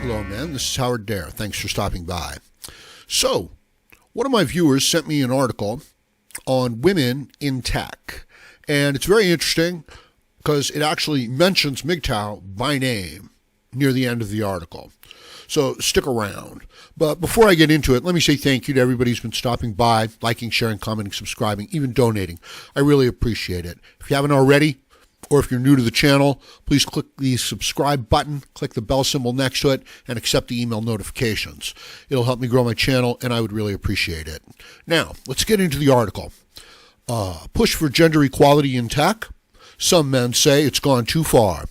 Hello, man. This is Howard Dare. Thanks for stopping by. So, one of my viewers sent me an article on women in tech. And it's very interesting because it actually mentions MGTOW by name near the end of the article. So stick around. But before I get into it, let me say thank you to everybody who's been stopping by, liking, sharing, commenting, subscribing, even donating. I really appreciate it. If you haven't already, or if you're new to the channel, please click the subscribe button, click the bell symbol next to it, and accept the email notifications. It'll help me grow my channel, and I would really appreciate it. Now, let's get into the article. Push for gender equality in tech. Some men say it's gone too far.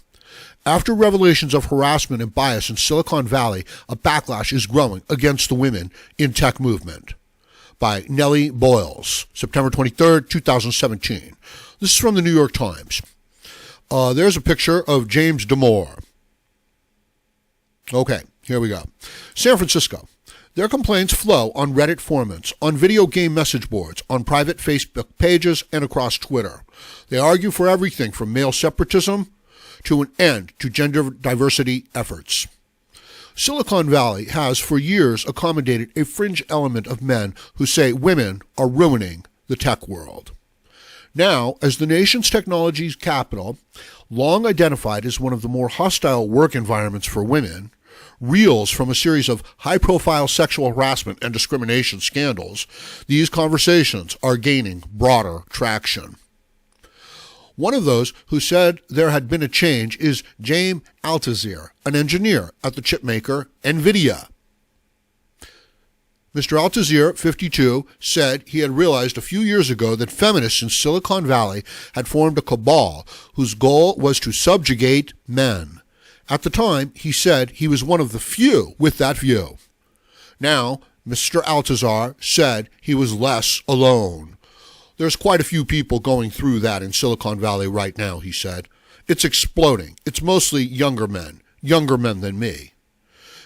After revelations of harassment and bias in Silicon Valley, a backlash is growing against the women in tech movement. By Nellie Boyles, September 23rd, 2017. This is from the New York Times. There's a picture of James Damore. Okay, here we go. San Francisco. Their complaints flow on Reddit forums, on video game message boards, on private Facebook pages, and across Twitter. They argue for everything from male separatism to an end to gender diversity efforts. Silicon Valley has for years accommodated a fringe element of men who say women are ruining the tech world. Now, as the nation's technology capital, long identified as one of the more hostile work environments for women, reels from a series of high-profile sexual harassment and discrimination scandals, these conversations are gaining broader traction. One of those who said there had been a change is James Altucher, an engineer at the chipmaker NVIDIA. Mr. Altucher, 52, said he had realized a few years ago that feminists in Silicon Valley had formed a cabal whose goal was to subjugate men. At the time, he said he was one of the few with that view. Now, Mr. Altucher said he was less alone. There's quite a few people going through that in Silicon Valley right now, he said. It's exploding. It's mostly younger men than me.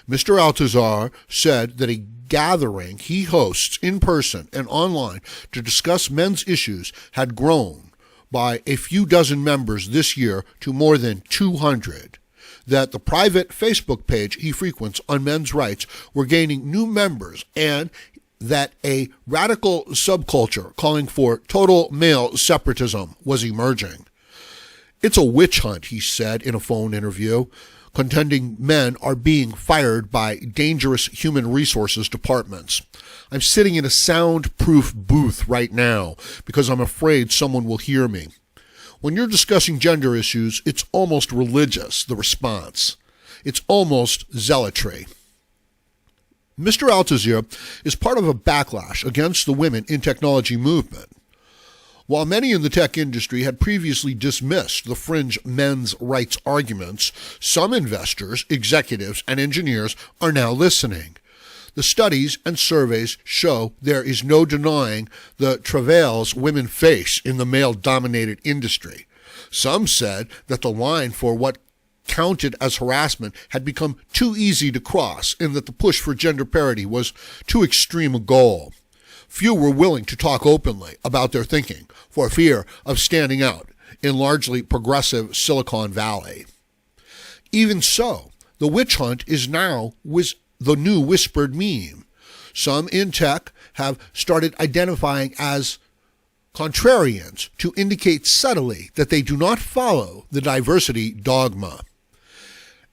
Mr. Altucher said that a gathering he hosts in person and online to discuss men's issues had grown by a few dozen members this year to more than 200. That the private Facebook page he frequents on men's rights were gaining new members, and that a radical subculture calling for total male separatism was emerging. It's a witch hunt, he said in a phone interview, contending men are being fired by dangerous human resources departments. I'm sitting in a soundproof booth right now because I'm afraid someone will hear me. When you're discussing gender issues, it's almost religious, the response. It's almost zealotry. Mr. Altucher is part of a backlash against the women in technology movement. While many in the tech industry had previously dismissed the fringe men's rights arguments, some investors, executives, and engineers are now listening. The studies and surveys show there is no denying the travails women face in the male-dominated industry. Some said that the line for what counted as harassment had become too easy to cross and that the push for gender parity was too extreme a goal. Few were willing to talk openly about their thinking for fear of standing out in largely progressive Silicon Valley. Even so, the witch hunt is now the new whispered meme. Some in tech have started identifying as contrarians to indicate subtly that they do not follow the diversity dogma.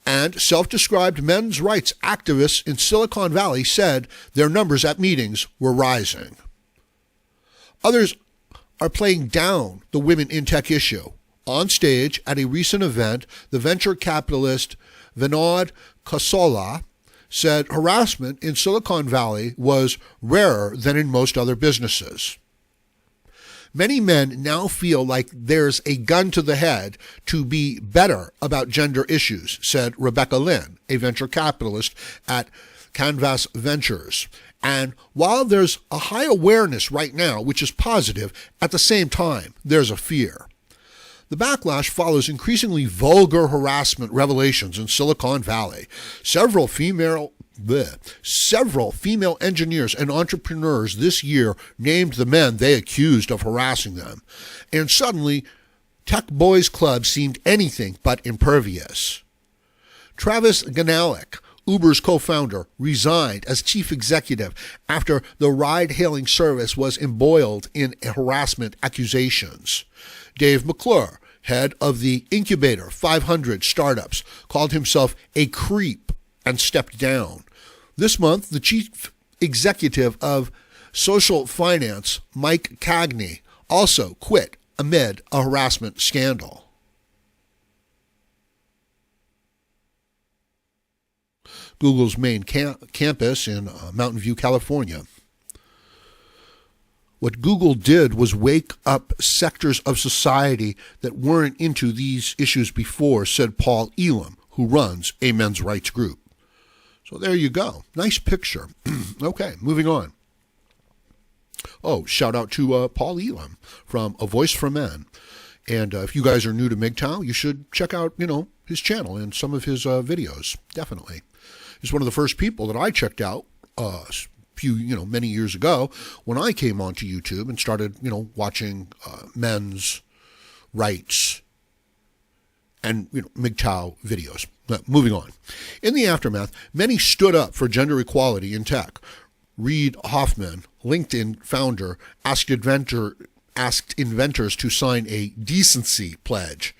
And self-described men's rights activists in Silicon Valley said their numbers at meetings were rising. Others are playing down the women in tech issue. On stage at a recent event, the venture capitalist Vinod Khosla said harassment in Silicon Valley was rarer than in most other businesses. Many men now feel like there's a gun to the head to be better about gender issues, said Rebecca Lynn, a venture capitalist at Canvas Ventures. And while there's a high awareness right now, which is positive, at the same time, there's a fear. The backlash follows increasingly vulgar harassment revelations in Silicon Valley. Several female engineers and entrepreneurs this year named the men they accused of harassing them. And suddenly, Tech Boys Club seemed anything but impervious. Travis Ganalik, Uber's co-founder, resigned as chief executive after the ride-hailing service was embroiled in harassment accusations. Dave McClure, head of the Incubator 500 startups, called himself a creep and stepped down. This month, the chief executive of Social Finance, Mike Cagney, also quit amid a harassment scandal. Google's main campus in Mountain View, California. What Google did was wake up sectors of society that weren't into these issues before, said Paul Elam, who runs a men's rights group. So there you go. Nice picture. Okay, moving on. Oh, shout out to Paul Elam from A Voice for Men. And if you guys are new to MGTOW, you should check out, his channel and some of his videos. Definitely. He's one of the first people that I checked out many years ago when I came onto YouTube and started, watching men's rights and MGTOW videos. Moving on. In the aftermath, many stood up for gender equality in tech. Reid Hoffman, LinkedIn founder, asked inventors to sign a decency pledge.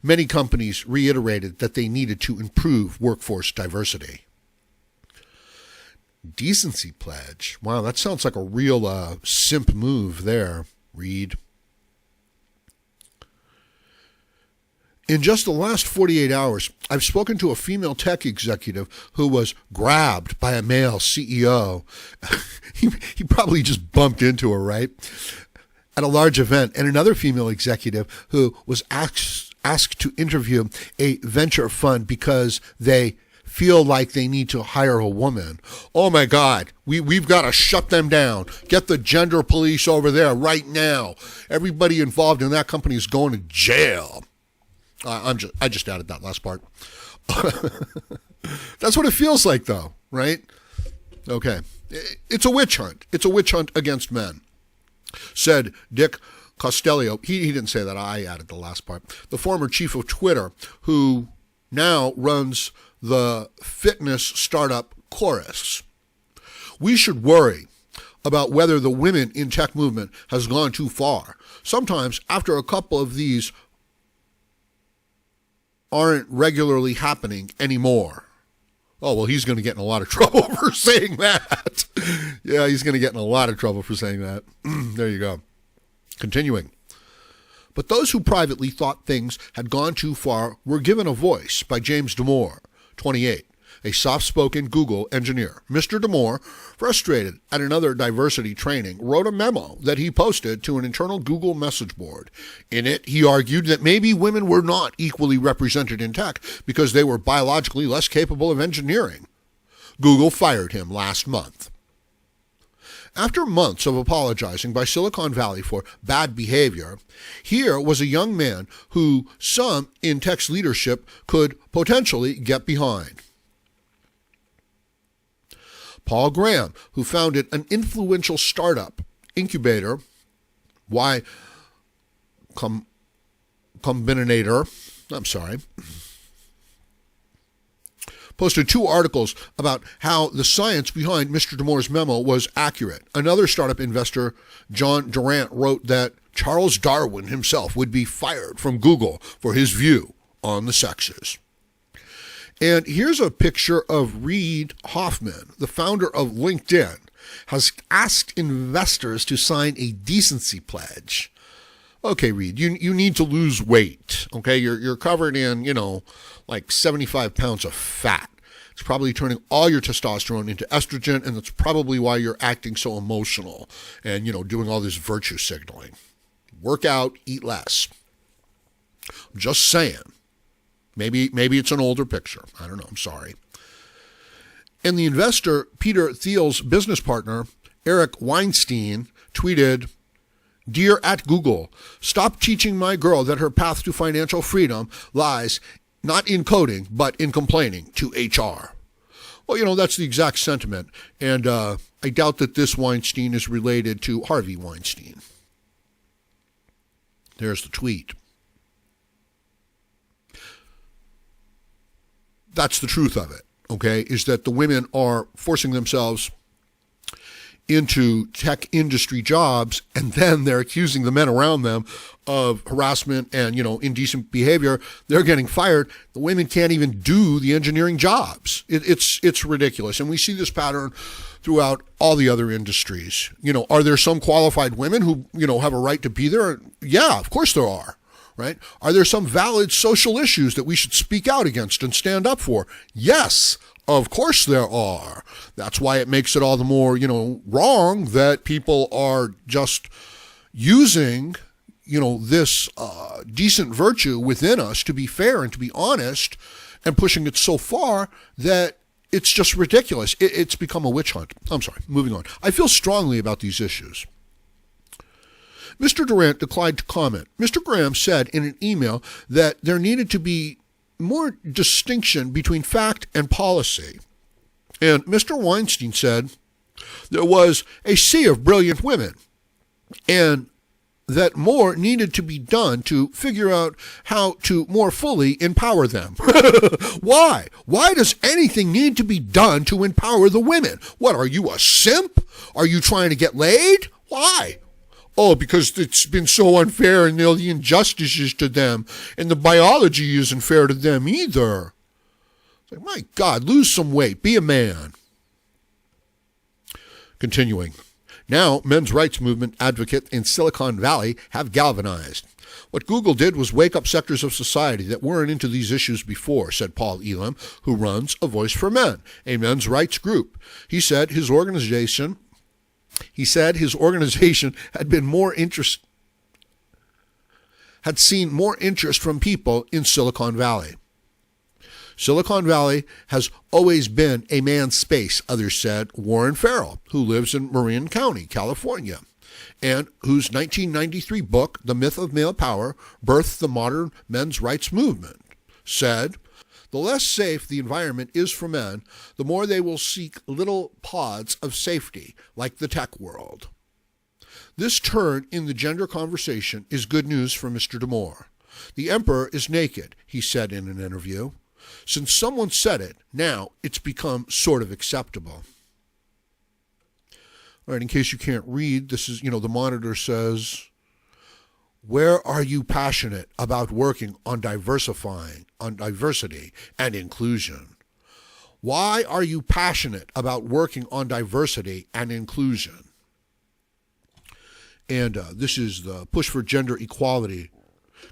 Many companies reiterated that they needed to improve workforce diversity. Decency pledge. Wow, that sounds like a real simp move there, Reid. In just the last 48 hours, I've spoken to a female tech executive who was grabbed by a male CEO. he probably just bumped into her, right? At a large event, and another female executive who was asked to interview a venture fund because they feel like they need to hire a woman. Oh my God, we've got to shut them down. Get the gender police over there right now. Everybody involved in that company is going to jail. I just added that last part. That's what it feels like, though, right? Okay. It's a witch hunt. It's a witch hunt against men, said Dick Costolo. He didn't say that. I added the last part. The former chief of Twitter, who now runs the fitness startup Chorus. We should worry about whether the women in tech movement has gone too far. Sometimes, after a couple of these aren't regularly happening anymore. Oh, well, he's going to get in a lot of trouble for saying that. Yeah, he's going to get in a lot of trouble for saying that. There you go. Continuing. But those who privately thought things had gone too far were given a voice by James Damore, 28, a soft-spoken Google engineer. Mr. Damore, frustrated at another diversity training, wrote a memo that he posted to an internal Google message board. In it, he argued that maybe women were not equally represented in tech because they were biologically less capable of engineering. Google fired him last month. After months of apologizing by Silicon Valley for bad behavior, here was a young man who some in tech's leadership could potentially get behind. Paul Graham, who founded an influential startup, Incubator, Y Combinator, posted 2 articles about how the science behind Mr. Damore's memo was accurate. Another startup investor, John Durant, wrote that Charles Darwin himself would be fired from Google for his view on the sexes. And here's a picture of Reid Hoffman, the founder of LinkedIn, has asked investors to sign a decency pledge. Okay, Reid, you need to lose weight. Okay, you're covered in, like 75 pounds of fat. It's probably turning all your testosterone into estrogen, and that's probably why you're acting so emotional and, doing all this virtue signaling. Work out, eat less. I'm just saying. Maybe it's an older picture. I don't know. I'm sorry. And the investor, Peter Thiel's business partner, Eric Weinstein, tweeted, "Dear at Google, stop teaching my girl that her path to financial freedom lies not in coding, but in complaining to HR." Well, that's the exact sentiment. And I doubt that this Weinstein is related to Harvey Weinstein. There's the tweet. That's the truth of it. okay, is that the women are forcing themselves into tech industry jobs, and then they're accusing the men around them of harassment and, indecent behavior. They're getting fired. The women can't even do the engineering jobs. It's ridiculous. And we see this pattern throughout all the other industries. Are there some qualified women who, have a right to be there? Yeah, of course there are. Right? Are there some valid social issues that we should speak out against and stand up for? Yes, of course there are. That's why it makes it all the more, wrong that people are just using, this decent virtue within us to be fair and to be honest, and pushing it so far that it's just ridiculous. It's become a witch hunt. I'm sorry, moving on. I feel strongly about these issues. Mr. Durant declined to comment. Mr. Graham said in an email that there needed to be more distinction between fact and policy. And Mr. Weinstein said there was a sea of brilliant women and that more needed to be done to figure out how to more fully empower them. Why? Why does anything need to be done to empower the women? What, are you a simp? Are you trying to get laid? Why? Oh, because it's been so unfair and the injustices to them, and the biology isn't fair to them either. It's like, my God, lose some weight. Be a man. Continuing. Now, men's rights movement advocates in Silicon Valley have galvanized. What Google did was wake up sectors of society that weren't into these issues before, said Paul Elam, who runs A Voice for Men, a men's rights group. He said his organization had seen more interest from people in Silicon Valley. Silicon Valley has always been a man's space, others said. Warren Farrell, who lives in Marin County, California, and whose 1993 book, The Myth of Male Power, birthed the modern men's rights movement, said, the less safe the environment is for men, the more they will seek little pods of safety, like the tech world. This turn in the gender conversation is good news for Mr. Damore. The emperor is naked, he said in an interview. Since someone said it, now it's become sort of acceptable. All right, in case you can't read, this is, the monitor says, where are you passionate about working on diversity and inclusion? Why are you passionate about working on diversity and inclusion? And this is the push for gender equality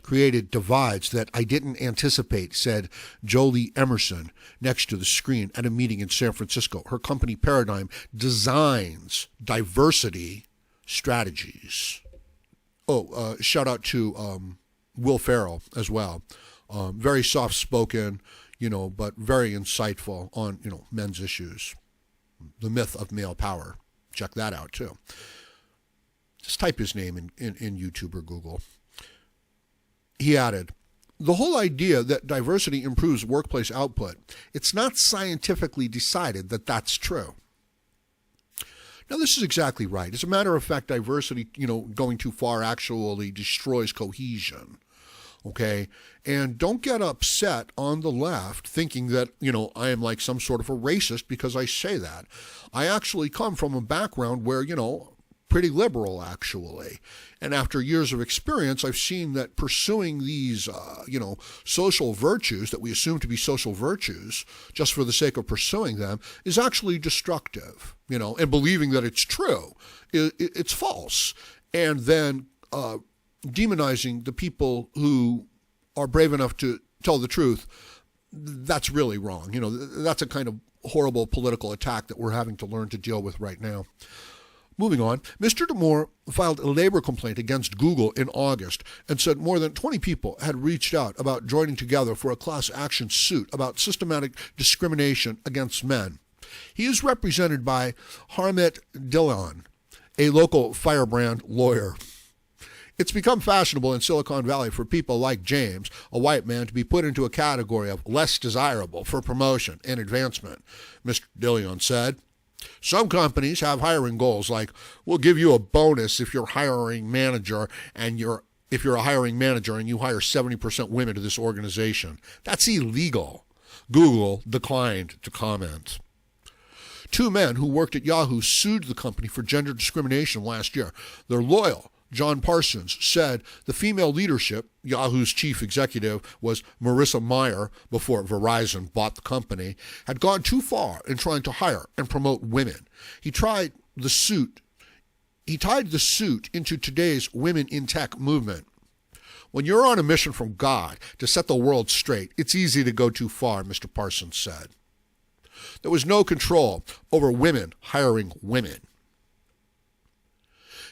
created divides that I didn't anticipate, said Jolie Emerson next to the screen at a meeting in San Francisco. Her company Paradigm designs diversity strategies. Oh, shout out to Will Ferrell as well. Very soft-spoken, but very insightful on, men's issues. The Myth of Male Power. Check that out, too. Just type his name in YouTube or Google. He added, the whole idea that diversity improves workplace output, it's not scientifically decided that that's true. Now, this is exactly right. As a matter of fact, diversity, going too far actually destroys cohesion, okay? And don't get upset on the left thinking that, I am like some sort of a racist because I say that. I actually come from a background where, pretty liberal, actually. And after years of experience, I've seen that pursuing these, social virtues that we assume to be social virtues just for the sake of pursuing them is actually destructive, and believing that it's true, it's false. And then demonizing the people who are brave enough to tell the truth, that's really wrong. That's a kind of horrible political attack that we're having to learn to deal with right now. Moving on, Mr. Damore filed a labor complaint against Google in August and said more than 20 people had reached out about joining together for a class action suit about systematic discrimination against men. He is represented by Harmet Dillon, a local firebrand lawyer. It's become fashionable in Silicon Valley for people like James, a white man, to be put into a category of less desirable for promotion and advancement, Mr. Dillon said. Some companies have hiring goals like, we'll give you a bonus if you're hiring manager and if you're a hiring manager and you hire 70% women to this organization. That's illegal. Google declined to comment. Two men who worked at Yahoo sued the company for gender discrimination last year. Their lawyer, John Parsons, said the female leadership, Yahoo's chief executive was Marissa Mayer before Verizon bought the company, had gone too far in trying to hire and promote women. He tied the suit into today's women in tech movement. When you're on a mission from God to set the world straight, it's easy to go too far, Mr. Parsons said. There was no control over women hiring women.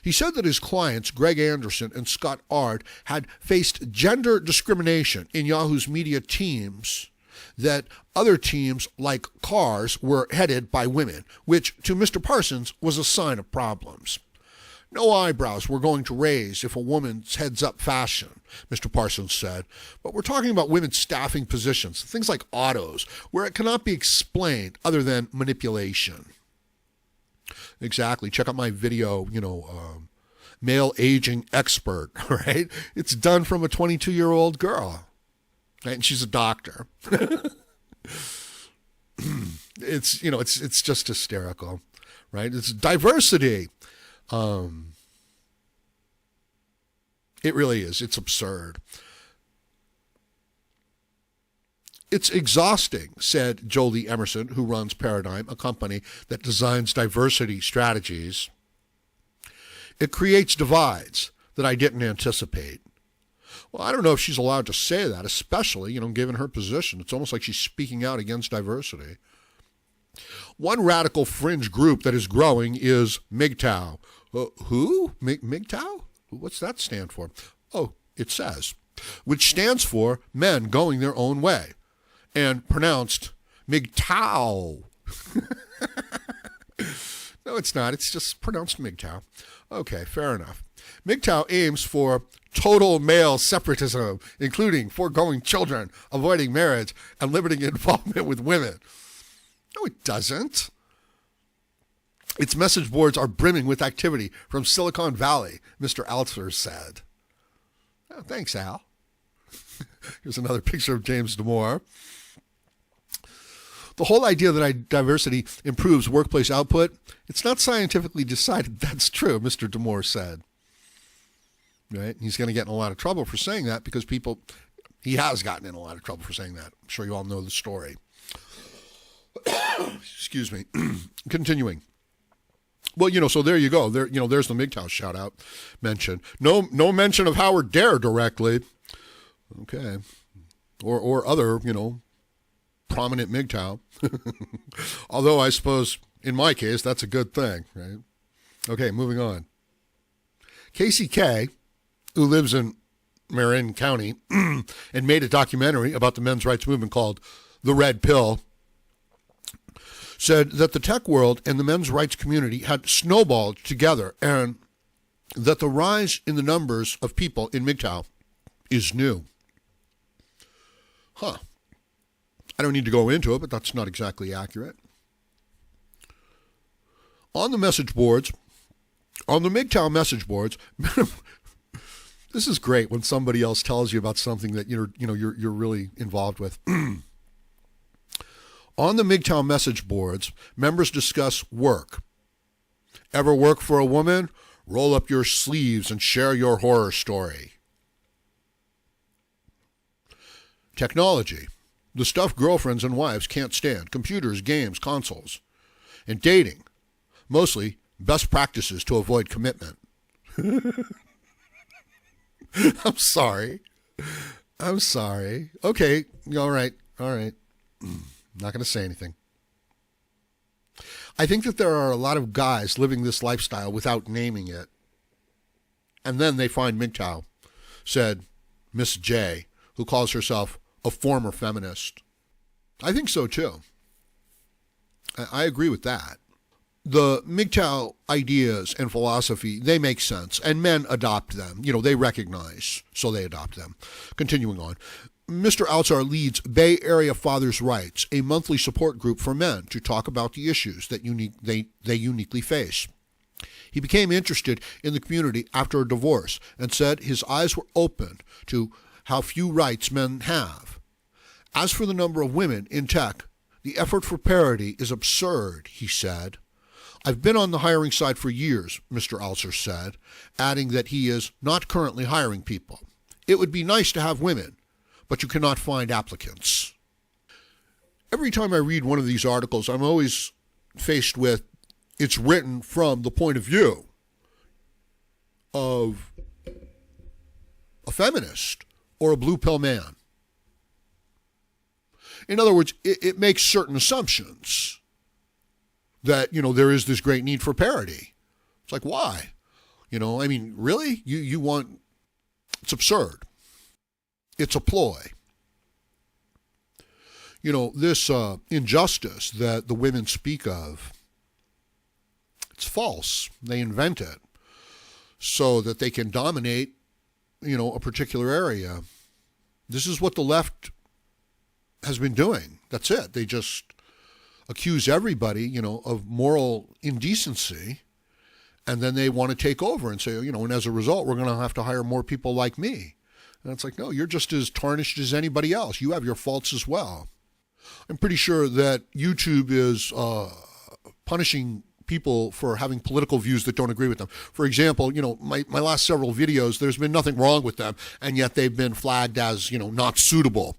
He said that his clients, Greg Anderson and Scott Ard, had faced gender discrimination in Yahoo's media teams, that other teams like cars were headed by women, which to Mr. Parsons was a sign of problems. No eyebrows were going to raise if a woman's heads up fashion, Mr. Parsons said, but we're talking about women staffing positions, things like autos, where it cannot be explained other than manipulation. Exactly. Check out my video, male aging expert, right? It's done from a 22-year-old girl, right? And she's a doctor. It's just hysterical, right? It's diversity. It really is. It's absurd. It's exhausting, said Jolie Emerson, who runs Paradigm, a company that designs diversity strategies. It creates divides that I didn't anticipate. Well, I don't know if she's allowed to say that, especially, given her position. It's almost like she's speaking out against diversity. One radical fringe group that is growing is MGTOW. Who? MGTOW? What's that stand for? Oh, it says, which stands for men going their own way, and pronounced MGTOW. No, it's not. It's just pronounced MGTOW. Okay, fair enough. MGTOW aims for total male separatism, including foregoing children, avoiding marriage, and limiting involvement with women. No, it doesn't. Its message boards are brimming with activity from Silicon Valley, Mr. Alter said. Oh, thanks, Al. Here's another picture of James Damore. The whole idea that diversity improves workplace output, it's not scientifically decided that's true, Mr. Damore said. Right? He's going to get in a lot of trouble for saying that because he has gotten in a lot of trouble for saying that. I'm sure you all know the story. Excuse me. Continuing. Well, so there you go. There's the MGTOW shout out mention. No mention of Howard Dare directly. Okay. Or other, prominent MGTOW. Although I suppose in my case that's a good thing, right? Okay, moving on. Casey K, who lives in Marin County and made a documentary about the men's rights movement called The Redpill, said that the tech world and the men's rights community had snowballed together and that the rise in the numbers of people in MGTOW is new. Huh. I don't need to go into it, but that's not exactly accurate. On the MGTOW message boards, this is great when somebody else tells you about something that you're really involved with. On the MGTOW message boards, members discuss work. Ever work for a woman? Roll up your sleeves and share your horror story. Technology. The stuff girlfriends and wives can't stand. Computers, games, consoles. And dating. Mostly best practices to avoid commitment. I'm sorry. Okay, all right. Not going to say anything. I think that there are a lot of guys living this lifestyle without naming it. And then they find MGTOW, said Miss J, who calls herself a former feminist. I think so too. I agree with that. The MGTOW ideas and philosophy, they make sense, and men adopt them. They recognize, so they adopt them. Continuing on. Mr. Altsar leads Bay Area Fathers' Rights, a monthly support group for men to talk about the issues that they uniquely face. He became interested in the community after a divorce and said his eyes were opened to how few rights men have. As for the number of women in tech, the effort for parity is absurd, he said. I've been on the hiring side for years, Mr. Alser said, adding that he is not currently hiring people. It would be nice to have women, but you cannot find applicants. Every time I read one of these articles, I'm always faced with it's written from the point of view of a feminist or a blue pill man. In other words, it makes certain assumptions that, there is this great need for parity. It's like, why? Really? You want, it's absurd. It's a ploy. This injustice that the women speak of, it's false. They invent it so that they can dominate, a particular area. This is what the left has been doing. That's it. They just accuse everybody, of moral indecency, and then they want to take over and say, and as a result, we're going to have to hire more people like me. And it's like, no, you're just as tarnished as anybody else. You have your faults as well. I'm pretty sure that YouTube is punishing people for having political views that don't agree with them. For example, my last several videos, there's been nothing wrong with them, and yet they've been flagged as, not suitable.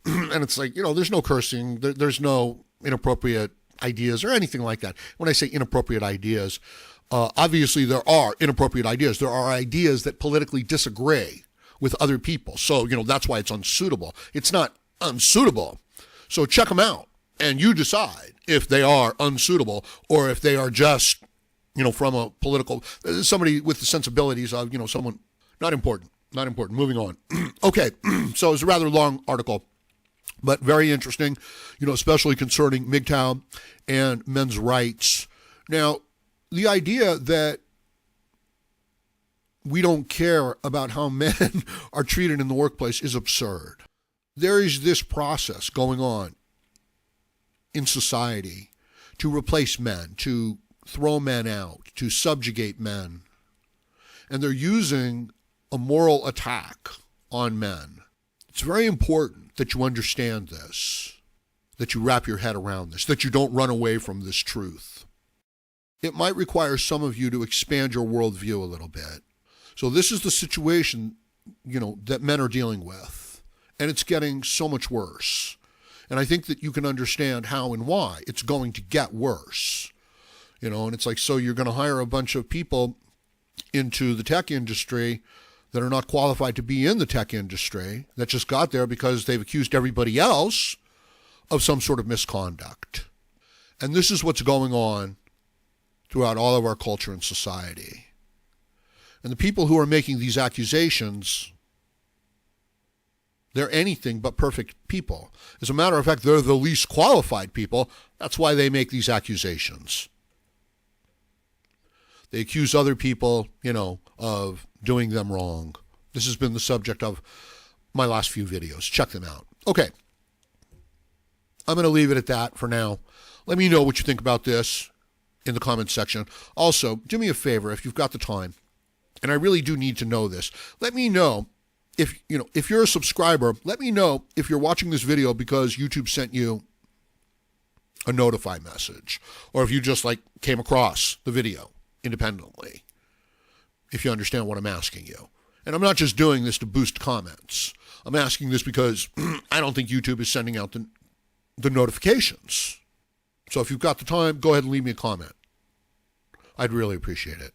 And it's like, there's no cursing, there's no inappropriate ideas or anything like that. When I say inappropriate ideas, obviously there are inappropriate ideas. There are ideas that politically disagree with other people. So, that's why it's unsuitable. It's not unsuitable. So check them out and you decide if they are unsuitable or if they are just, from a political, somebody with the sensibilities of, someone not important. Moving on. Okay. So it's a rather long article, but very interesting, especially concerning MGTOW and men's rights. Now, the idea that we don't care about how men are treated in the workplace is absurd. There is this process going on in society to replace men, to throw men out, to subjugate men. And they're using a moral attack on men. It's very important that you understand this, that you wrap your head around this, that you don't run away from this truth. It might require some of you to expand your worldview a little bit. So this is the situation, that men are dealing with. And it's getting so much worse. And I think that you can understand how and why it's going to get worse. And it's like, so you're going to hire a bunch of people into the tech industry that are not qualified to be in the tech industry, that just got there because they've accused everybody else of some sort of misconduct. And this is what's going on throughout all of our culture and society. And the people who are making these accusations, they're anything but perfect people. As a matter of fact, they're the least qualified people. That's why they make these accusations. They accuse other people, of doing them wrong. This has been the subject of my last few videos. Check them out. Okay. I'm going to leave it at that for now. Let me know what you think about this in the comments section. Also, do me a favor if you've got the time, and I really do need to know this. Let me know if you're a subscriber, let me know if you're watching this video because YouTube sent you a notify message, or if you just came across the video independently, if you understand what I'm asking you. And I'm not just doing this to boost comments. I'm asking this because I don't think YouTube is sending out the notifications. So if you've got the time, go ahead and leave me a comment. I'd really appreciate it.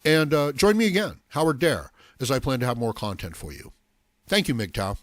And join me again, Howard Dare, as I plan to have more content for you. Thank you, MGTOW.